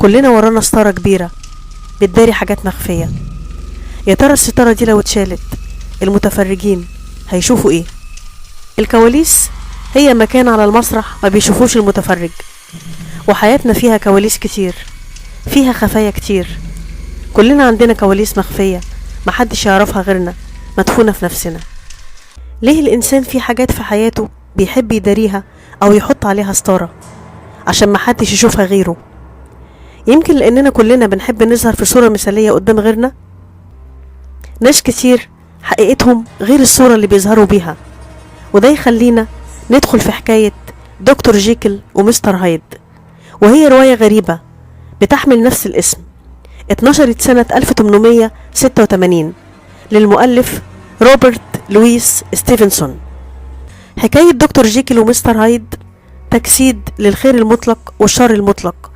كلنا ورانا ستارة كبيرة بتداري حاجات مخفية. يا ترى الستارة دي لو اتشالت المتفرجين هيشوفوا ايه؟ الكواليس هي مكان على المسرح ما بيشوفوش المتفرج، وحياتنا فيها كواليس كتير، فيها خفايا كتير. كلنا عندنا كواليس مخفية محدش يعرفها غيرنا، مدفونة في نفسنا. ليه الإنسان في حاجات في حياته بيحب يداريها أو يحط عليها ستارة عشان محدش يشوفها غيره؟ يمكن لأننا كلنا بنحب نظهر في صورة مثالية قدام غيرنا. ناس كتير حقيقتهم غير الصورة اللي بيظهروا بيها، وده يخلينا ندخل في حكاية دكتور جيكل ومستر هايد، وهي رواية غريبة بتحمل نفس الاسم، اتنشرت سنة 1886 للمؤلف روبرت لويس ستيفنسون. حكاية دكتور جيكل ومستر هايد تجسيد للخير المطلق والشر المطلق،